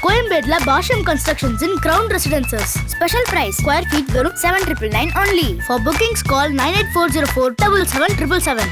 கோயம்பேட்ல Bashyam constructions in ground residences. Special price square feet வெறும் 7,999 only. For bookings call 9840 7777.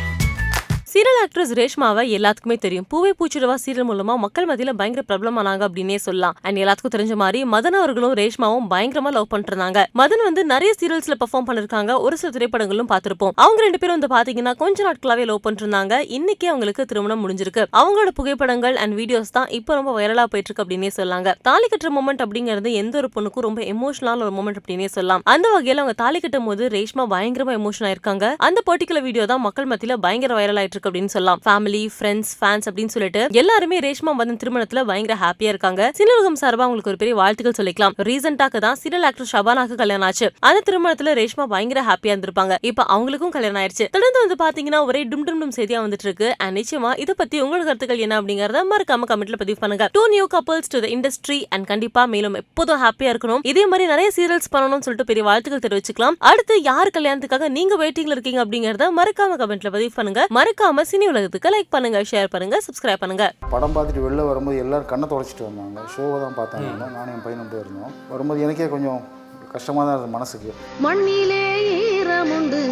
Serial actress ரேஷ்மாவை எல்லாத்துக்குமே தெரியும். பூவே பூச்சிடுவா சீரியல் மூலமா மக்கள் மத்தியில பயங்கர பிரபலம் ஆனாங்க அப்படின்னே சொல்லலாம். அண்ட் எல்லாத்துக்கும் தெரிஞ்ச மாதிரி மதன் அவர்களும் ரேஷ்மாவும் பயங்கரமா லவ் பண்ணிருந்தாங்க. மதன் நிறைய சீரியல்ஸ்ல பெர்ஃபார்ம் பண்ணிருக்காங்க. ஒரு சில திரைப்படங்களும் பார்த்திருப்போம். அவங்க ரெண்டு பேரும் பாத்தீங்கன்னா கொஞ்ச நாட்களாவே லவ் பண்ணிருந்தாங்க. இன்னைக்கு அவங்களுக்கு திருமணம் முடிஞ்சிருக்கு. அவங்களோட புகைப்படங்கள் அண்ட் வீடியோஸ் தான் இப்ப ரொம்ப வைரலா போயிட்டு இருக்கு அப்படின்னே சொல்லாங்க. தாலி கட்டுற மூமெண்ட் அப்படிங்கிறது எந்த ஒரு பொண்ணுக்கும் ரொம்ப எமோஷனலான ஒரு மூமெண்ட் அப்படின்னே சொல்லலாம். அந்த வகையில அவங்க தாலி கட்டும் போது ரேஷ்மா பயங்கரமா எமோஷன் ஆயிருக்காங்க. அந்த பர்டிகுலர் வீடியோ தான் மக்கள் மத்தியில பயங்கர வைரல் ஆயிட்டு அப்படின்னு சொல்லலாம். ஃபேமிலி, ஃப்ரெண்ட்ஸ், ஃபேன்ஸ் அப்படின்னு சொல்லிட்டு எல்லாருமே ரேஷ்மா மதன் திருமணத்துல பயங்கர ஹாப்பியா இருக்காங்க. சினிலோகம் சார்பா உங்களுக்கு ஒரு பெரிய வாழ்த்துக்கள் சொல்லிக்கலாம். ரீசெண்டாக தான் சீரியல் ஆக்டர் ஷபானாக்கு கல்யாணம் ஆச்சு. அந்த திருமணத்துல ரேஷ்மா பயங்கர ஹாப்பியா இருந்திருப்பாங்க. இப்ப அவங்களுக்கும் கல்யாணம் ஆயிடுச்சு. தொடர்ந்து பாத்தீங்கன்னா ஒரே டும் செய்தியா வந்துட்டு இருக்கு. அண்ட் நிச்சயமா இதை பத்தி உங்களோட கருத்துக்கள் என்ன அப்படிங்கறத மறக்காம கமெண்ட்ல பதிவு பண்ணுங்க. 2 new couples to the industry and கண்டிப்பா மேலும் எப்போதும் ஹாப்பியா இருக்கணும். இதே மாதிரி நிறைய சீரியல்ஸ் பண்ணணும்னு சொல்லிட்டு பெரிய வாழ்த்துக்கள் தெரிவிச்சுக்கலாம். அடுத்து யார் கல்யாணத்துக்காக நீங்க வெயிட்டிங்ல இருக்கீங்க அப்படிங்கறத மறக்காம கமெண்ட்ல பதிவு பண்ணுங்க. மறக்காம சினி உலகத்துக்கு லைக் பண்ணுங்க, ஷேர் பண்ணுங்க, சப்ஸ்கிரைப் பண்ணுங்க. படம் பார்த்துட்டு வெளில வரும்போது எல்லாரும் கண்ணை தொலைச்சிட்டு வந்தாங்க. ஷோவை தான் பார்த்தாங்க. நானும் என் பையனும் போயிருந்தோம். வரும்போது எனக்கே கொஞ்சம் கஷ்டமாக தான் இருந்தது மனசுக்கு. மண்ணிலே ஈரமுண்டு.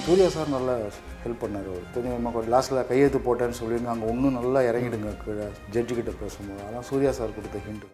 சூர்யா சார் நல்லா ஹெல்ப் பண்ணார். கொஞ்சம் லாஸ்ட்டில் கையெழுத்து போட்டேன்னு சொல்லியிருந்தாங்க. அங்கே இன்னும் நல்லா இறங்கிடுங்க கீழே ஜட்ஜி கிட்ட பேசும்போது. அதான் சூர்யா சார் கொடுத்த ஹிண்ட்.